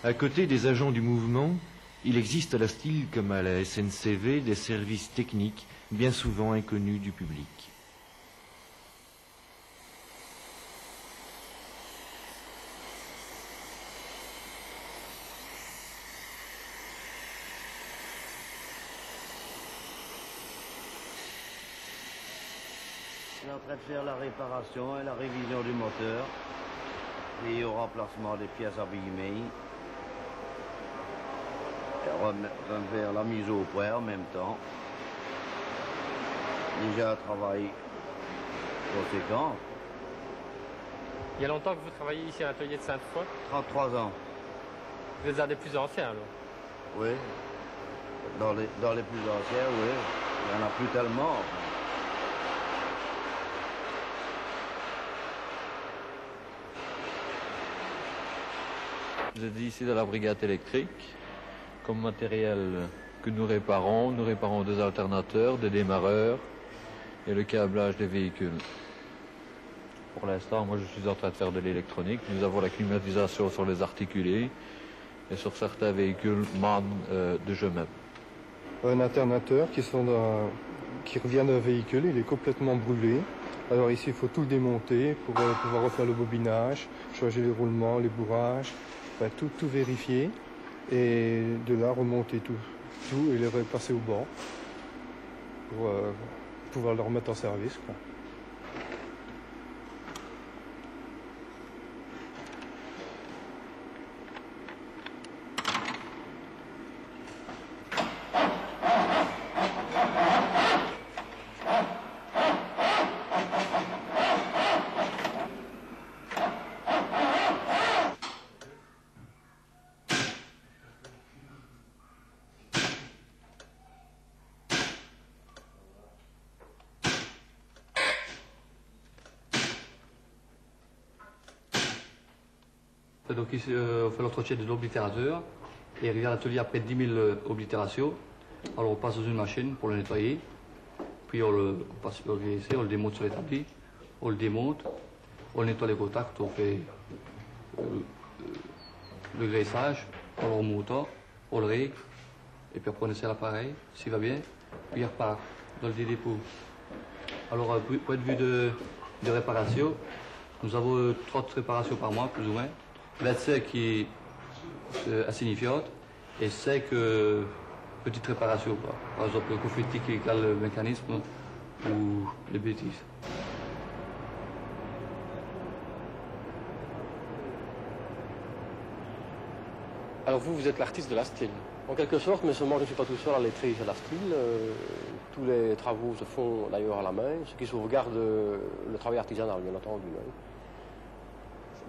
À côté des agents du mouvement, il existe à la STIL comme à la SNCV des services techniques bien souvent inconnus du public. Je suis en train de faire la réparation et la révision du moteur et au remplacement des pièces abîmées. Et faire la mise au point en même temps. Déjà un travail conséquent. Il y a longtemps que vous travaillez ici à l'atelier de Sainte-Foy? 33 ans. Vous êtes un des plus anciens alors? Oui. Dans les plus anciens, oui. Il n'y en a plus tellement. Vous êtes ici dans la brigade électrique. Comme matériel que nous réparons des alternateurs, des démarreurs et le câblage des véhicules. Pour l'instant, moi je suis en train de faire de l'électronique. Nous avons la climatisation sur les articulés et sur certains véhicules MAN de jeu même. Un alternateur qui revient d'un véhicule, il est complètement brûlé. Alors ici, il faut tout le démonter pour pouvoir refaire le bobinage, changer les roulements, les bourrages, enfin, tout vérifier. Et de là, remonter tout et les repasser au banc pour pouvoir le remettre en service, quoi. Donc ici, on fait l'entretien de l'oblitérateur et il revient à l'atelier après 10 000 oblitérations. Alors on passe dans une machine pour le nettoyer, puis on passe sur le VSC, on le démonte sur l'établi, on le démonte, on nettoie les contacts, on fait le graissage, on le remonte, on le règle, et puis après on essaie l'appareil, s'il va bien, puis il repart dans le dépôt. Alors point de vue de réparation, nous avons 30 réparations par mois, plus ou moins. 25 qui est insignifiante et 5 petites réparations. Quoi. Par exemple, le confetti qui éclate le mécanisme ou les bêtises. Alors vous êtes l'artiste de la STIL? En quelque sorte, mais seulement je ne suis pas tout seul à lettrer à la STIL. Tous les travaux se font d'ailleurs à la main, ce qui sauvegarde le travail artisanal, bien entendu.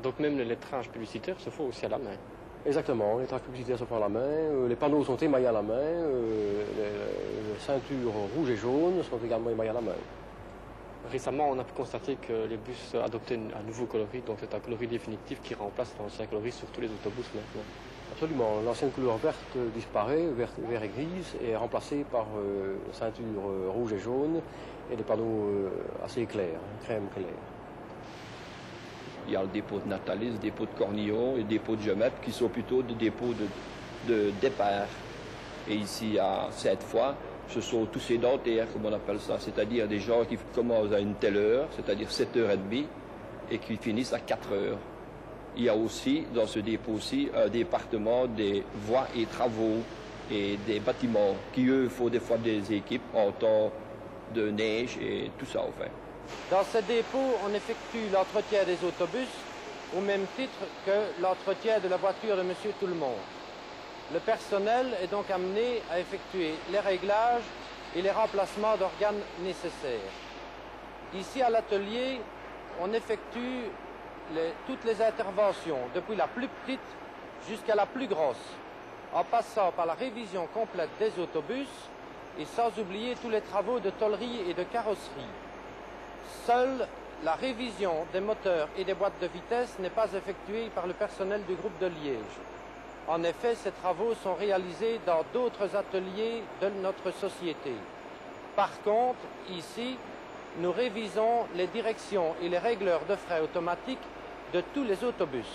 Donc même les lettrages publicitaires se font aussi à la main? Exactement, les lettrages publicitaires se font à la main, les panneaux sont émaillés à la main, les ceintures rouges et jaunes sont également émaillées à la main. Récemment, on a pu constater que les bus adoptaient un nouveau coloris, donc c'est un coloris définitif qui remplace l'ancien coloris sur tous les autobus maintenant. Absolument, l'ancienne couleur verte disparaît, vert et grise, et est remplacée par ceintures rouges et jaunes et des panneaux assez clairs, crème claire. Il y a le dépôt de Natalis, le dépôt de Cornillon et le dépôt de Gemette qui sont plutôt des dépôts de départ. Et ici, à Sainte-Foy, ce sont tous ces dentaires, comme on appelle ça, c'est-à-dire des gens qui commencent à une telle heure, c'est-à-dire 7h30, et qui finissent à 4h. Il y a aussi, dans ce dépôt-ci, un département des voies et travaux et des bâtiments qui, eux, font des fois des équipes en temps de neige et tout ça, enfin. Dans ce dépôt, on effectue l'entretien des autobus au même titre que l'entretien de la voiture de Monsieur Tout-le-Monde. Le personnel est donc amené à effectuer les réglages et les remplacements d'organes nécessaires. Ici, à l'atelier, on effectue toutes les interventions, depuis la plus petite jusqu'à la plus grosse, en passant par la révision complète des autobus et sans oublier tous les travaux de tôlerie et de carrosserie. Seule la révision des moteurs et des boîtes de vitesse n'est pas effectuée par le personnel du groupe de Liège. En effet, ces travaux sont réalisés dans d'autres ateliers de notre société. Par contre, ici, nous révisons les directions et les régleurs de frein automatiques de tous les autobus.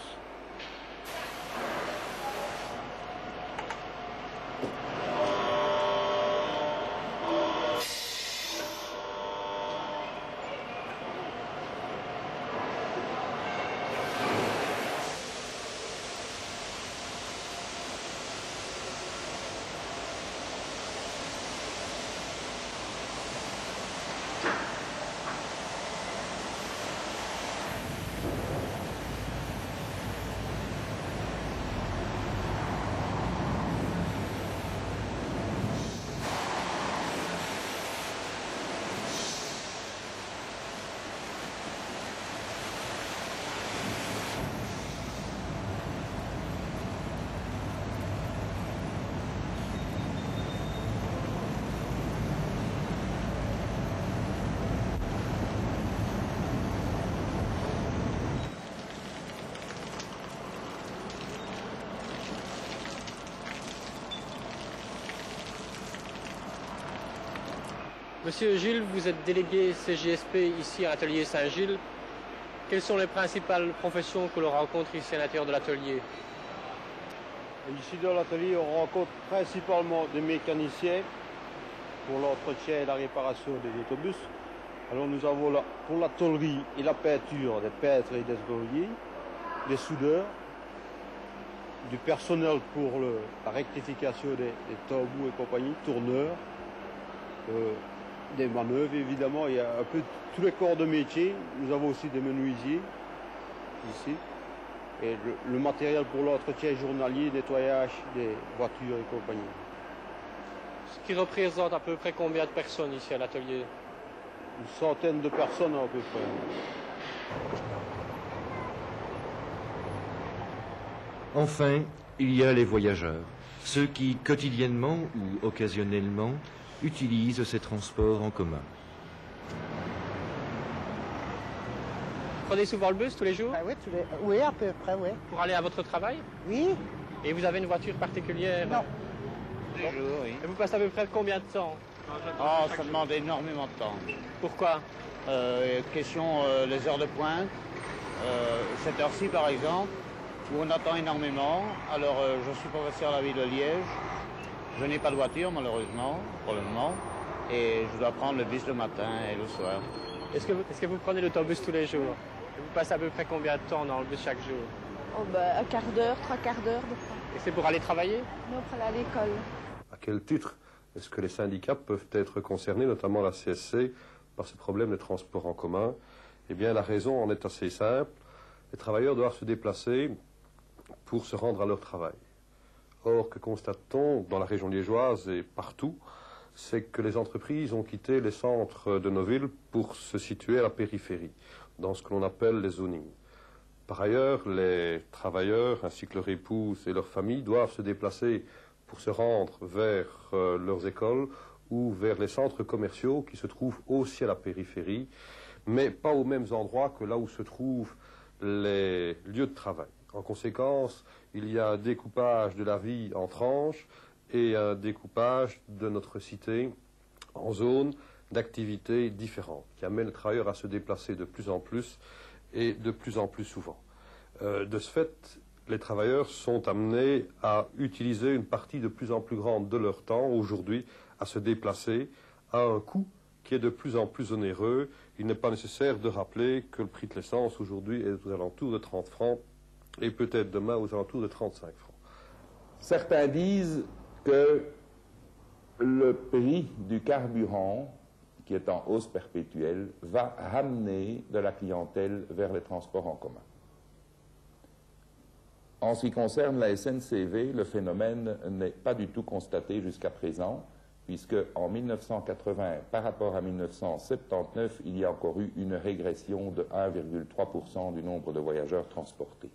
Monsieur Gilles, vous êtes délégué CGSP ici à l'atelier Saint-Gilles. Quelles sont les principales professions que l'on rencontre ici à l'intérieur de l'atelier? Ici dans l'atelier, on rencontre principalement des mécaniciens pour l'entretien et la réparation des autobus. Alors nous avons là, pour la tôlerie et la peinture, des peintres et des tôliers, des soudeurs, du personnel pour la rectification des tambours et compagnie, tourneurs, des manœuvres évidemment, il y a un peu tous les corps de métier. Nous avons aussi des menuisiers ici. Et le matériel pour l'entretien journalier, nettoyage des voitures et compagnie. Ce qui représente à peu près combien de personnes ici à l'atelier? Une centaine de personnes à peu près. Enfin, il y a les voyageurs, ceux qui quotidiennement ou occasionnellement utilisent ces transports en commun. Vous prenez souvent le bus tous les jours? Oui, oui, à peu près, oui. Pour aller à votre travail? Oui. Et vous avez une voiture particulière? Non. Tous les jours, oui. Et vous passez à peu près combien de temps? Oh, ça demande énormément de temps. Pourquoi? Question les heures de pointe. Cette heure-ci, par exemple, où on attend énormément. Alors, je suis professeur à la ville de Liège. Je n'ai pas de voiture, malheureusement, pour le moment. Et je dois prendre le bus le matin et le soir. Est-ce que vous prenez l'autobus tous les jours? Et vous passez à peu près combien de temps dans le bus chaque jour? Oh ben, un quart d'heure, 3/4 d'heure de fois. Et c'est pour aller travailler? Non, pour aller à l'école. À quel titre est-ce que les syndicats peuvent être concernés, notamment la CSC, par ce problème des transports en commun? Eh bien, la raison en est assez simple. Les travailleurs doivent se déplacer pour se rendre à leur travail. Or, que constate-t-on dans la région liégeoise et partout? C'est que les entreprises ont quitté les centres de nos villes pour se situer à la périphérie, dans ce que l'on appelle les zonings. Par ailleurs, les travailleurs, ainsi que leurs épouses et leurs familles, doivent se déplacer pour se rendre vers leurs écoles ou vers les centres commerciaux qui se trouvent aussi à la périphérie, mais pas aux mêmes endroits que là où se trouvent les lieux de travail. En conséquence, il y a un découpage de la vie en tranches et un découpage de notre cité en zones d'activités différentes, qui amènent les travailleurs à se déplacer de plus en plus et de plus en plus souvent. De ce fait, les travailleurs sont amenés à utiliser une partie de plus en plus grande de leur temps, aujourd'hui, à se déplacer à un coût qui est de plus en plus onéreux. Il n'est pas nécessaire de rappeler que le prix de l'essence aujourd'hui est aux alentours de 30 francs et peut-être demain aux alentours de 35 francs. Certains disent que le prix du carburant, qui est en hausse perpétuelle, va ramener de la clientèle vers les transports en commun. En ce qui concerne la SNCV, le phénomène n'est pas du tout constaté jusqu'à présent, puisque en 1980, par rapport à 1979, il y a encore eu une régression de 1,3% du nombre de voyageurs transportés.